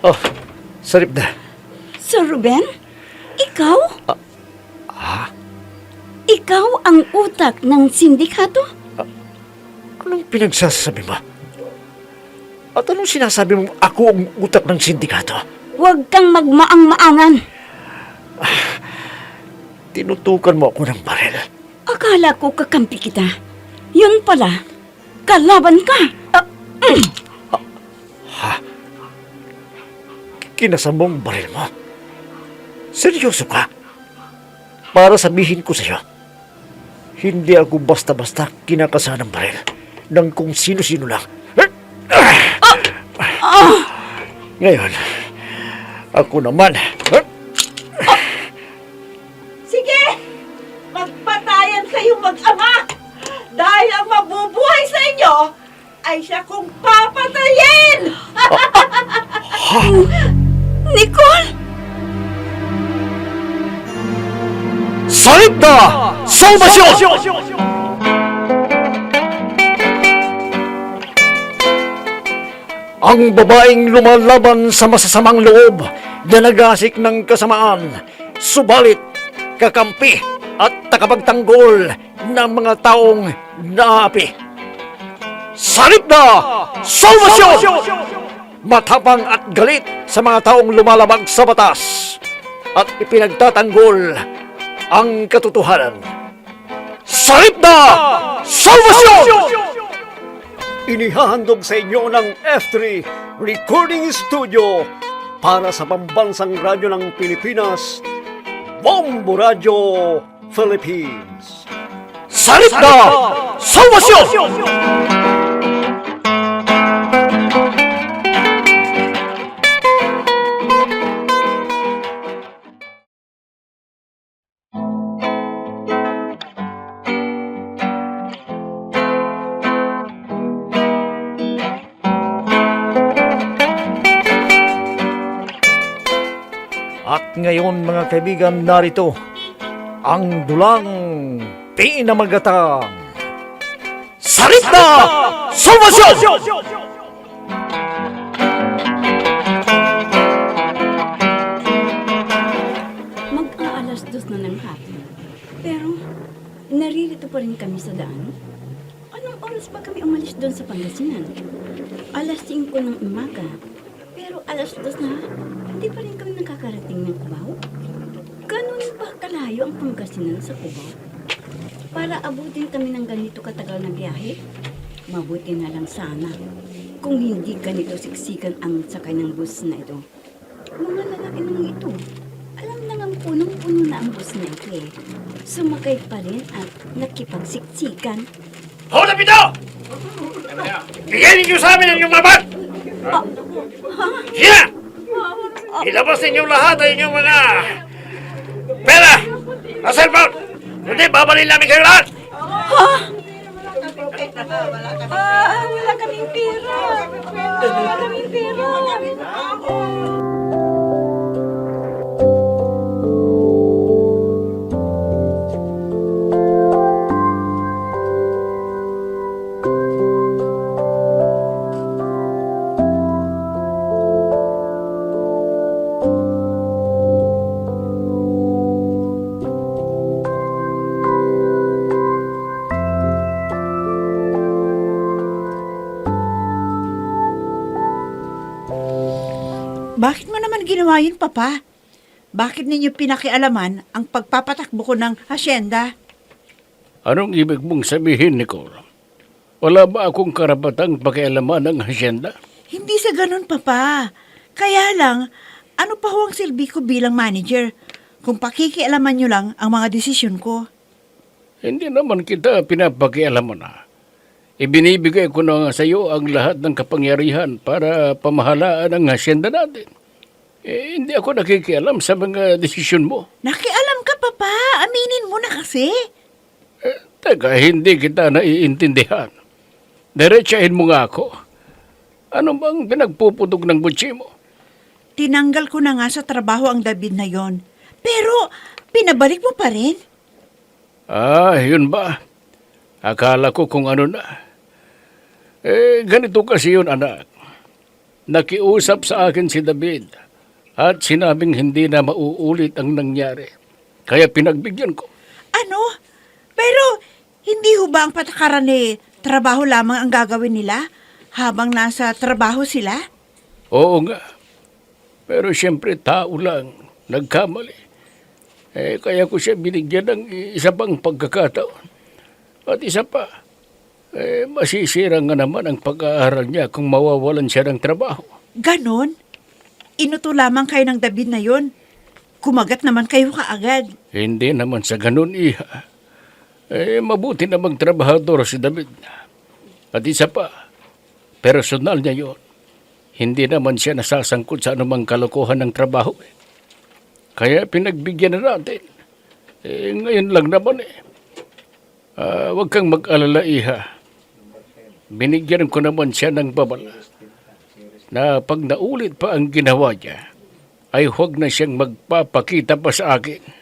Oh, sarip na. Sir Ruben? Ikaw? Ikaw ang utak ng sindikato? Anong pinagsasabi mo? At anong sinasabi mo ako ang utak ng sindikato? Huwag kang magmaang-maangan. Tinutukan mo ako ng baril. Akala ko kakampi kita. Yun pala, kalaban ka. Kinasam mo ang baril mo. Seryoso ka? Para sabihin ko sa'yo, hindi ako basta-basta kinakasa ng baril ng kung sino-sino lang. Ngayon, ako naman. Sige! Magpatayan kayong mag-ama! Dahil ang mabubuhay sa inyo ay siya kong papatayin! Nicole! Salip na! Salvasyon! Ang babaeng lumalaban sa masasamang loob na nagasik ng kasamaan, subalit kakampi at takapagtanggol ng mga taong naapi. Salip na! Salvasyon! Matapang at galit sa mga taong lumalabag sa batas at ipinagtatanggol ang katotohanan. Salip na! Salvasyon! Inihahandog sa inyo ng F3 Recording Studio para sa pambansang radyo ng Pilipinas, Bombo Radio Philippines. Salip na! Salvasyon! At ngayon mga kaibigan, narito ang dulang pinamagatang Salip na! Salvasyon! Mag-aalas 2 na ng hapon. Pero, naririto pa rin kami sa daan. Anong oras ba kami umalis doon sa Pangasinan? Alas 5 ng umaga. Pero alas 2 na, hindi pa rin kami nakakarating ng Cubao. Ganun ba kalayo ang Pangasinan sa Cubao? Para abutin kami ng ganito katagal na biyahe? Mabuti na lang sana kung hindi ganito siksikan ang sakay ng bus na ito. Mga lalaki naman ito. Alam na ngang punong-puno na ang bus na ito eh. Sumakay pa rin at nakipagsiksikan. Hold up ito! Bigyan ninyo sa amin ang inyong laban! Sige! Ilabas ninyong lahat ang inyong mga pera na cellphone! Hindi, babalin namin kayo lahat! Wala kaming pera! Wala kaming pera! Bakit mo naman ginawa yun, Papa? Bakit ninyo pinakialaman ang pagpapatakbo ko ng hasyenda? Anong ibig mong sabihin, Nicole? Wala ba akong karapatang pakialaman ng hasyenda? Hindi sa ganun, Papa. Kaya lang, ano pa ho ang silbi ko bilang manager kung pakikialaman nyo lang ang mga desisyon ko? Hindi naman kita pinapakialaman na. Ibinibigay ko na sa iyo ang lahat ng kapangyarihan para pamahalaan ang hasyenda natin. Hindi ako nakikialam sa mga desisyon mo. Nakialam ka, Papa. Aminin mo na kasi. Teka, hindi kita naiintindihan. Diretsahin mo nga ako. Ano bang pinagpuputog ng butsi mo? Tinanggal ko na nga sa trabaho ang David na yon. Pero, pinabalik mo pa rin. Yun ba? Akala ko kung ano na. Ganito kasi yun, anak. Nakiusap sa akin si David at sinabing hindi na mauulit ang nangyari. Kaya pinagbigyan ko. Ano? Pero hindi ho ba ang patakaran trabaho lamang ang gagawin nila habang nasa trabaho sila? Oo nga. Pero siyempre tao lang, nagkamali. Kaya ko siya binigyan ng isa pang pagkakataon. At isa pa, masisira nga naman ang pag-aaral niya kung mawawalan siya ng trabaho. Ganon? Inuto lamang kayo ng David na yon. Kumagat naman kayo kaagad. Hindi naman sa ganun, iha. Mabuti namang trabahador si David. At isa pa, personal niya yon. Hindi naman siya nasasangkot sa anumang kalokohan ng trabaho. Kaya pinagbigyan na natin. Ngayon lang naman huwag kang mag-alala, iha. Binigyan ko naman siya ng babala na pag naulit pa ang ginawa niya, ay huwag na siyang magpapakita pa sa akin.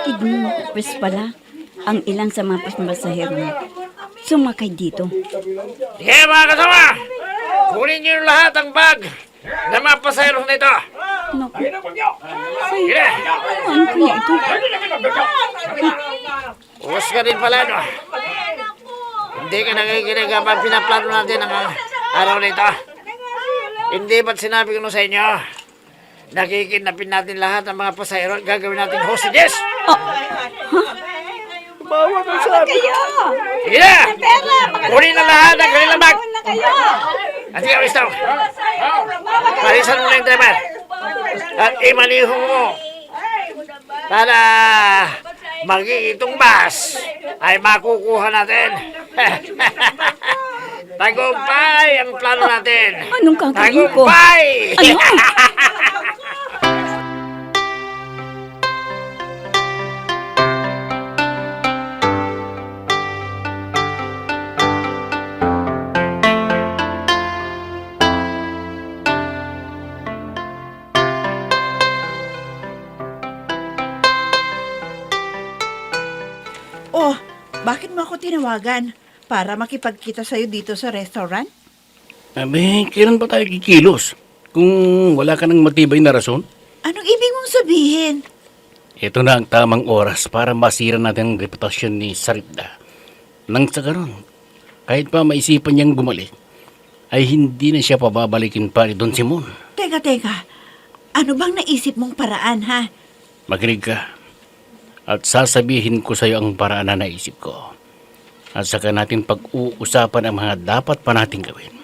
Idumupis pala ang ilan sa mga pasahero sumakay dito. Sige mga kasama! Kunin niyo yung lahat ang bag ng mga pasahero nito. Naku, Sige! ano kaya ito? Uwas ka din pala, no? Hindi ka nakikinig habang pinaplano natin ang araw nito. Hindi ba't sinabi ko no sa inyo? Nakikinapin natin lahat ng mga pasahero at gagawin natin hostages. Bawa ka sa amin. Sige na! Kunin na lahat ng kanilang bag. At ikaw, Istaw. Palisan mo na yung driver. At imaniho mo. Para magiging bus ay makukuha natin. Tagumpay ang plano natin. Anong gagawin ko? Tagumpay! Ano? Oh, bakit mo ako tinawagan? Para makipagkita sa'yo dito sa restaurant? Kailan ba tayo kikilos? Kung wala ka ng matibay na rason? Anong ibig mong sabihin? Ito na ang tamang oras para masira natin ang reputasyon ni Saripda. Nang sa ganon, kahit pa maisipan niyang bumalik, ay hindi na siya pababalikin pa ni Don Simon. Teka. Ano bang naisip mong paraan, ha? Makinig ka. At sasabihin ko sa iyo ang paraan na naisip ko. At saka natin pag-uusapan ang mga dapat pa natin gawin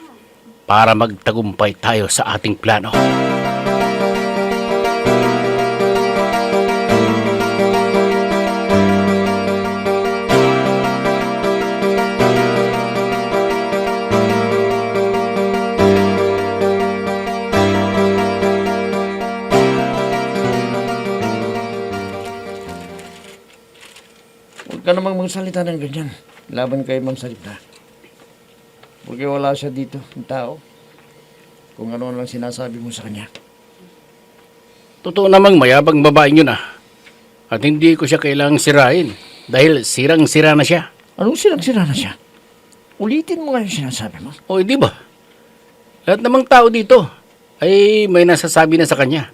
para magtagumpay tayo sa ating plano. Huwag ka namang magsalita ng ganyan. Laban kay Ma'am Saripda. Porque wala siya dito, yung tao. Kung ano lang sinasabi mo sa kanya. Totoo namang mayabang babaeng yun At hindi ko siya kailangang sirain dahil sirang-sira na siya. Anong sirang-sira na siya? Ulitin mo nga yung sinasabi mo. O di ba? Lahat namang tao dito ay may nasasabi na sa kanya.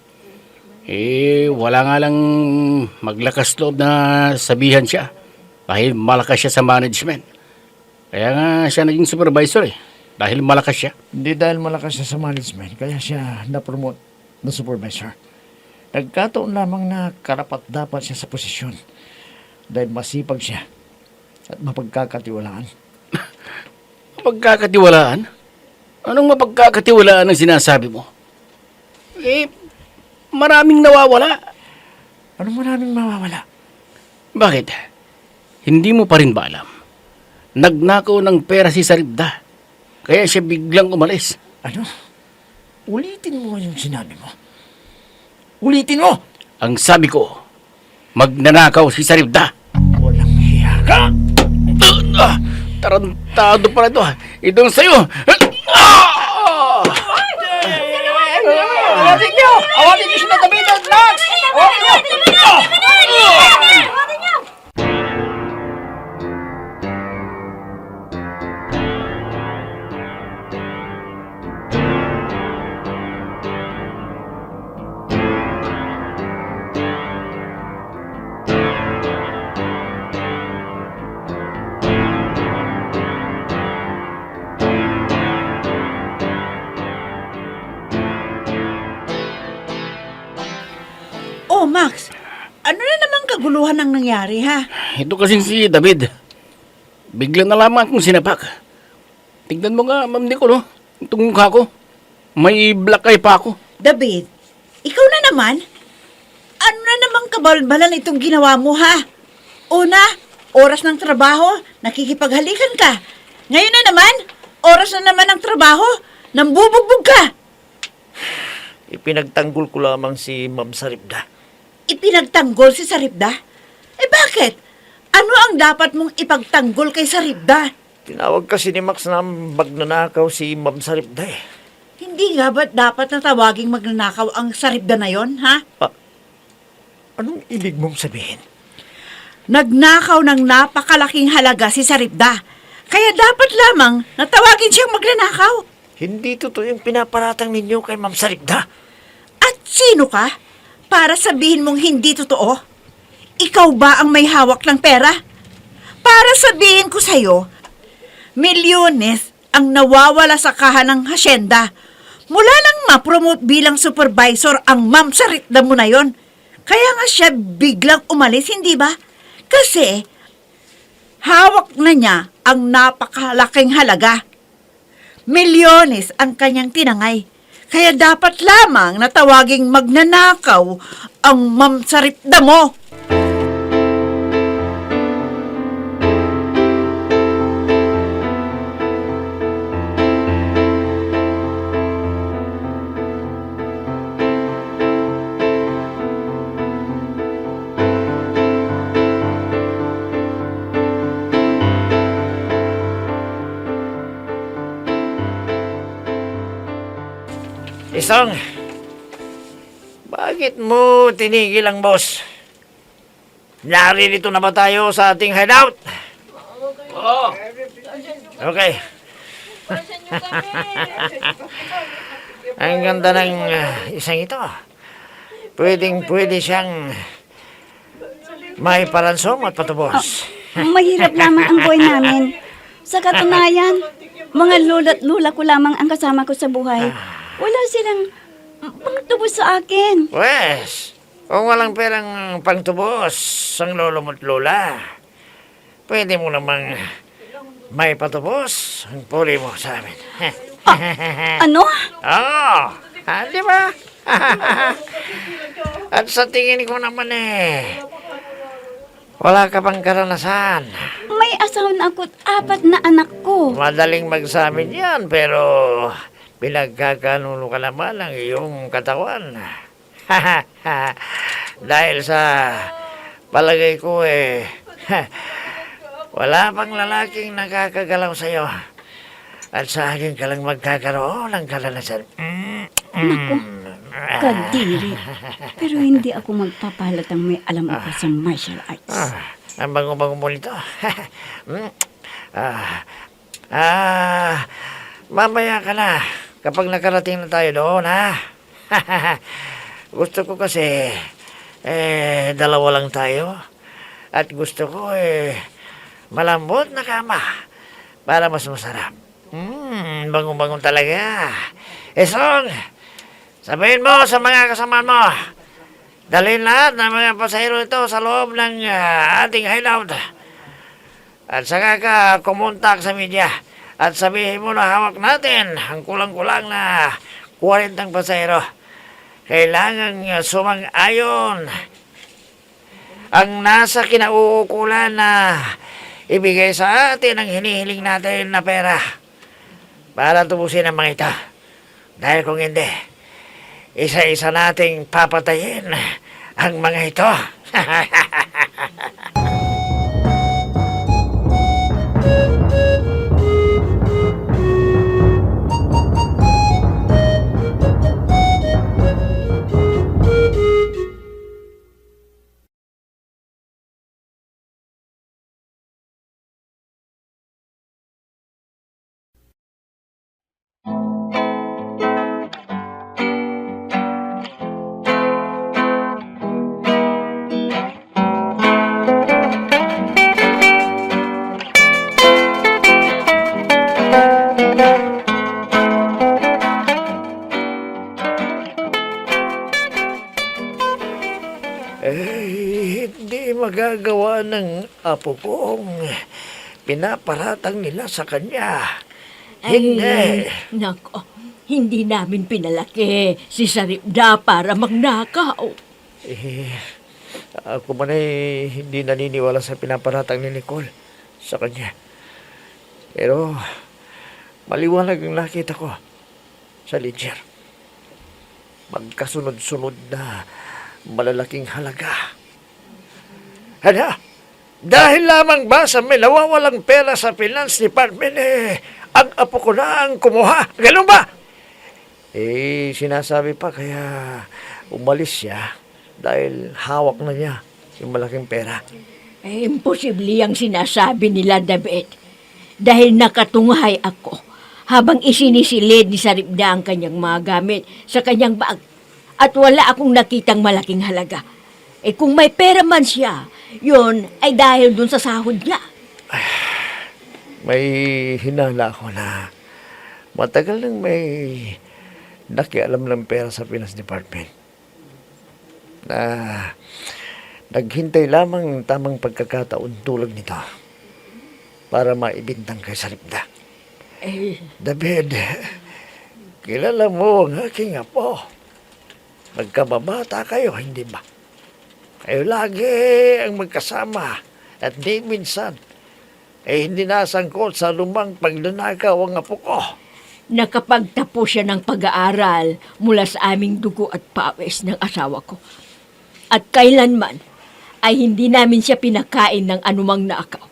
Wala nga lang maglakas loob na sabihan siya dahil malakas siya sa management. Kaya nga siya naging supervisor dahil malakas siya. Hindi dahil malakas siya sa management, kaya siya na-promote na supervisor. Nagkataon lamang na karapat-dapat siya sa posisyon dahil masipag siya at mapagkakatiwalaan. Mapagkakatiwalaan? Anong mapagkakatiwalaan ang sinasabi mo? Maraming nawawala. Anong maraming mawawala? Bakit? Hindi mo pa rin ba alam? Nagnakaw ng pera si Saripda. Kaya siya biglang umalis. Ano? Ulitin mo yung sinabi mo. Ulitin mo! Ang sabi ko, magnanakaw si Saripda. Walang hiya ka! Tarantado pala ito. Itong sa'yo. Awatin niyo! Awatin niyo si Natabitan, Max! Awatin niyo! Oh, Max, ano na namang kaguluhan ang nangyari, ha? Ito kasing si David. Bigla na lamang akong sinapak. Tignan mo nga, Ma'am Nicole, itong mukha ko. May black eye pa ako. David, ikaw na naman? Ano na namang kabalbalan itong ginawa mo, ha? Una, oras ng trabaho, nakikipaghalikan ka. Ngayon na naman, oras na naman ng trabaho, nambubugbog ka. Ipinagtanggol ko lamang si Ma'am Saripda. Ipinagtanggol si Saripda? Eh bakit? Ano ang dapat mong ipagtanggol kay Saripda? Tinawag kasi ni Max na magnanakaw si Ma'am Saripda eh. Hindi nga ba't dapat na tawaging magnanakaw ang Saripda na yon, ha? Anong ibig mong sabihin? Nagnakaw ng napakalaking halaga si Saripda. Kaya dapat lamang na tawagin siyang magnanakaw. Hindi totoo yung pinaparatang ninyo kay Ma'am Saripda. At sino ka? Para sabihin mong hindi totoo? Ikaw ba ang may hawak ng pera? Para sabihin ko sa'yo, milyones ang nawawala sa kahan ng hasyenda. Mula lang ma-promote bilang supervisor ang Ma'am Saripda mo na yon. Kaya nga siya biglang umalis, hindi ba? Kasi hawak na niya ang napakalaking halaga. Milyones ang kanyang tinangay. Kaya dapat lamang na tawaging magnanakaw ang Ma'am Saripda mo. Isang, bakit mo tinigil ang boss? Naririto na ba tayo sa ating hideout? Oo. Okay. Ang ganda ng isang ito. Pwede siyang may paransom at patubos. Mahirap lamang ang buhay namin. Sa katunayan, mga lolo't lula ko lamang ang kasama ko sa buhay. Wala silang pangtubos sa akin. Pwes, kung walang perang pangtubos ang lolo mo't lola, pwede mo namang may patubos ang puli mo sa amin. Ano? Oo, di ba? At sa tingin ko naman wala ka pang karanasan. May asawa na ako't 4 na anak ko. Madaling magsamin yan, pero pinagkakanuno ka naman ang iyong katawan. Dahil sa palagay ko wala pang lalaking nakakagalaw sa'yo. At sa akin ka lang magkakaroon ng karanasan. Kadiri. Pero hindi ako magpapahalatang may alam ako sa martial arts. Ang bango-bango mo nito. Mamaya ka na. Kapag nakarating na tayo doon, ha? Gusto ko kasi, dalawa lang tayo. At gusto ko, malambot na kama para mas masarap. Bango-bango talaga. Song, sabihin mo sa mga kasama mo, dalhin lahat ng mga pasahero ito sa loob ng ating hideout. At saka ka kumontak sa media. At sabihin mo na hawak natin ang kulang-kulang na 40 pasahero. Kailangang sumang-ayon ang nasa kinauukulan na ibigay sa atin ang hinihiling natin na pera para tubusin ang mga ito. Dahil kung hindi, isa-isa nating papatayin ang mga ito. Hindi magagawa ng apo kong pinaparatang nila sa kanya. Hindi. Nako, hindi namin pinalaki si Saripda para magnakaw. Ako man ay hindi naniniwala sa pinaparatang ni Nicole sa kanya. Pero maliwanag ang nakita ko sa ledger. Magkasunod-sunod na malalaking halaga. Ano? Dahil lamang ba sa may nawawalang pera sa finance department, ang apo ko na ang kumuha? Ganun ba? Sinasabi pa kaya umalis siya dahil hawak na niya yung malaking pera. Imposible ang sinasabi nila, David. Dahil nakatunghay ako habang isinisilid ni Saripda ang kanyang mga gamit sa kanyang bag at wala akong nakitang malaking halaga. Kung may pera man siya, yun ay dahil dun sa sahod niya. May hinala ako na matagal nang may nakialam ng pera sa finance department na naghintay lamang ng tamang pagkakataon tulad nito para maibintang kay Saripda. David, kilala mo ang aking apo. Magkababata kayo, hindi ba? Kayo lagi ang magkasama at di minsan hindi nasangkot sa lumang pagnanakaw ang apo ko. Nakapagtapos siya ng pag-aaral mula sa aming dugo at pawis ng asawa ko. At kailanman ay hindi namin siya pinakain ng anumang nakaw.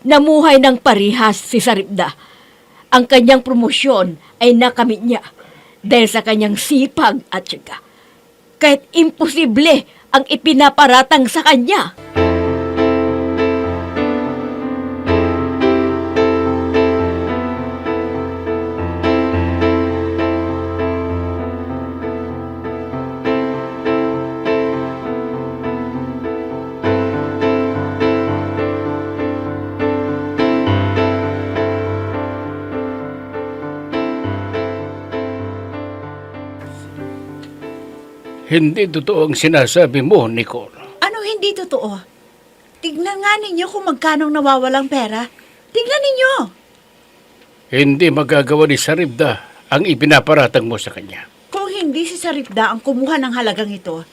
Namuhay ng parihas si Saripda. Ang kanyang promosyon ay nakamit niya dahil sa kanyang sipag at syaga. Kahit imposible ang ipinaparatang sa kanya. Hindi totoo ang sinasabi mo, Nicole. Ano hindi totoo? Tignan nga ninyo kung magkano nawawalang pera. Tignan ninyo. Hindi magagawa ni Saripda ang ipinaparatang mo sa kanya. Kung hindi si Saripda ang kumuha ng halagang ito,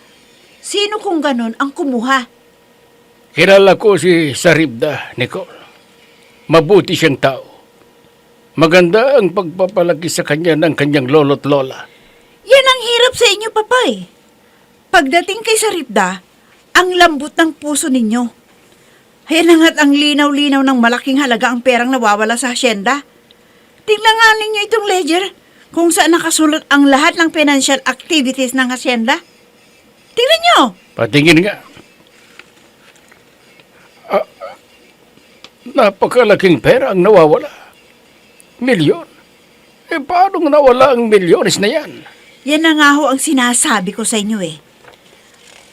sino kung ganon ang kumuha? Kilala ko si Saripda, Nicole. Mabuti siyang tao. Maganda ang pagpapalaki sa kanya ng kanyang lolo't lola. Yan ang hirap sa inyo, papay. Pagdating kay Saripda, ang lambot ng puso ninyo. Ayan na nga't ang linaw-linaw ng malaking halaga ang perang nawawala sa hasyenda. Tingnan nga ninyo itong ledger kung saan nakasulat ang lahat ng financial activities ng hasyenda. Tingnan nyo! Patingin nga. Napakalaking pera ang nawawala. Milyon. Paano nawala ang milyones na yan? Yan na nga ho ang sinasabi ko sa inyo eh.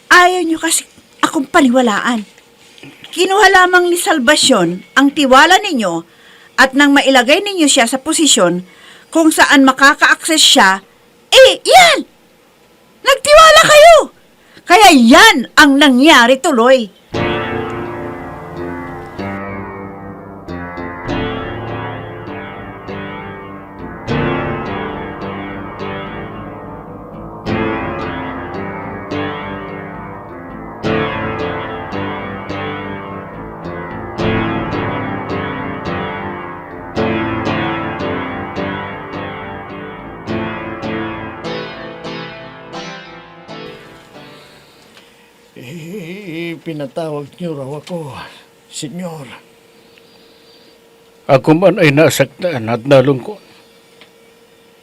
Ayaw nyo kasi akong paniwalaan. Kinuha lamang ni Salvacion ang tiwala ninyo at nang mailagay ninyo siya sa posisyon kung saan makaka-access siya, yan! Nagtiwala kayo! Kaya yan ang nangyari tuloy. Pinatawag niyo raw ako, senyor. Ako man ay nasaktan at nalungkot.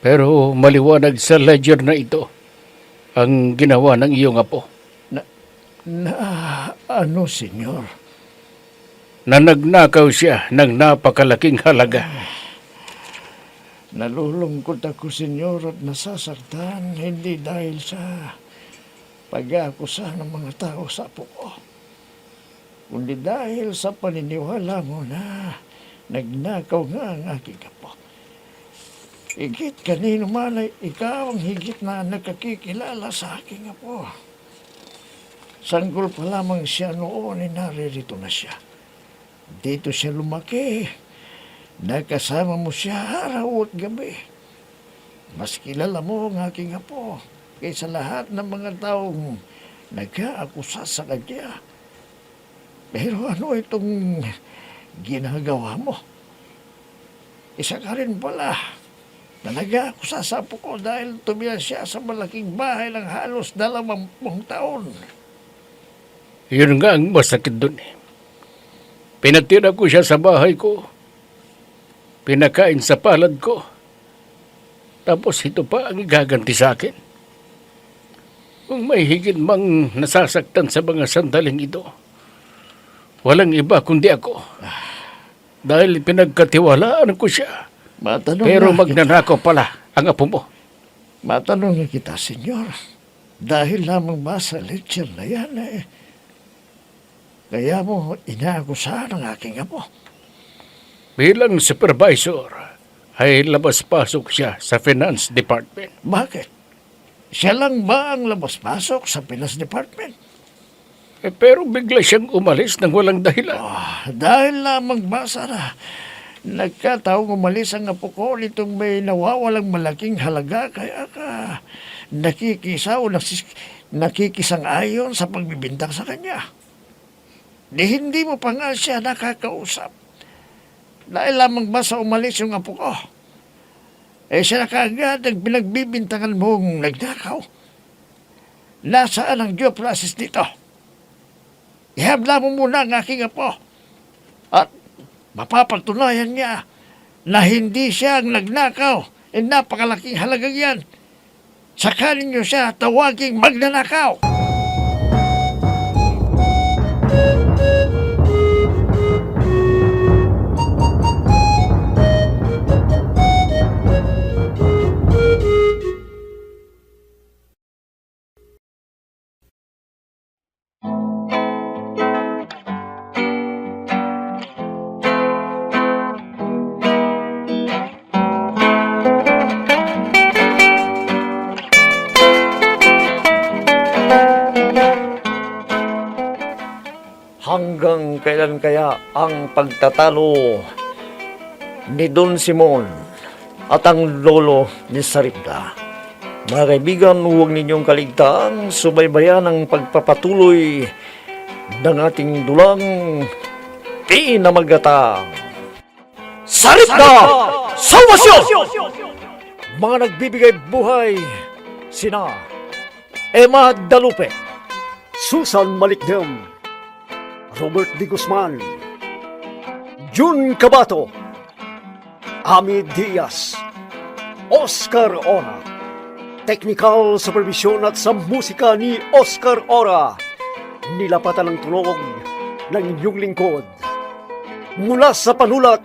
Pero maliwanag sa ledger na ito ang ginawa ng iyong apo. Ano, senyor? Na nagnakaw siya ng napakalaking halaga. Nalulungkot ako, senyor, at nasasaktan, hindi dahil sa pag-aakusa ng mga tao sa apo ko, kundi dahil sa paniniwala mo na nagnakaw nga ang aking apo. Higit kanino man ay ikaw ang higit na nakakikilala sa aking apo. Sanggol pa lamang siya noon ay naririto na siya. Dito siya lumaki. Nakasama mo siya araw at gabi. Mas kilala mo ang aking apo kaysa lahat ng mga taong nag-aakusa sa kanya. Pero ano itong ginagawa mo? Isa ka rin pala na nag-aakusa sa apo ko dahil tumira siya sa malaking bahay ng halos 20 taon. Yun nga ang masakit dun eh. Pinatira ko siya sa bahay ko. Pinakain sa palad ko. Tapos ito pa ang igaganti sa akin. Kung may higit mang nasasaktan sa mga sandaling ito, walang iba kundi ako. Dahil pinagkatiwalaan ko siya. Pero magnanakaw pala ang apo mo. Matanong na kita, senyor. Dahil lamang ba sa lecture na yan kaya mo inaakusahan ang aking apo? Bilang supervisor, ay labas-pasok siya sa Finance Department. Bakit? Siya lang ba ang labas-pasok sa Finance Department? Pero bigla siyang umalis ng walang dahilan. Dahil lamang ba sana nagkataong umalis ang apo ko nitong may nawawalang malaking halaga kaya ka nakikisang-ayon sa pagbibintang sa kanya. Hindi mo pa nga siya nakakausap. Dahil lamang ba sa umalis yung apo ko? Siya na kaagad ang pinagbibintangan mong nagnakaw. Nasaan ang due process dito? Ihabla mo muna ang aking apo. At mapapatunayan niya na hindi siya ang nagnakaw. Napakalaking halagang yan. Saka ninyo siya tawaging magnanakaw. Hanggang kailan kaya ang pagtatalo ni Don Simon at ang lolo ni Sarita? Mga kaibigan, huwag ninyong kaligtaan subaybayan ang pagpapatuloy ng ating dulang pinamagatang Sarita Salvacion! Mga nagbibigay buhay sina Emma Dalupe, Susan Malikdem, Robert D. Guzman, Jun Cabato, Ami Diaz, Oscar Ora. Technical supervision at sa musika ni Oscar Ora. Nilapatan ng tulog ng inyong lingkod. Mula sa panulat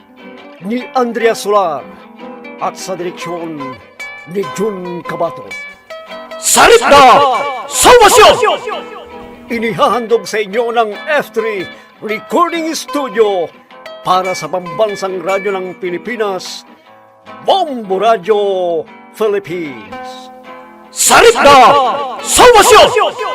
ni Andrea Solar at sa direksyon ni Jun Cabato. Sarita Salvacion! Inihahandog sa inyo ng F3 Recording Studio para sa pambansang radyo ng Pilipinas, Bombo Radio Philippines. Sarita Salvacion!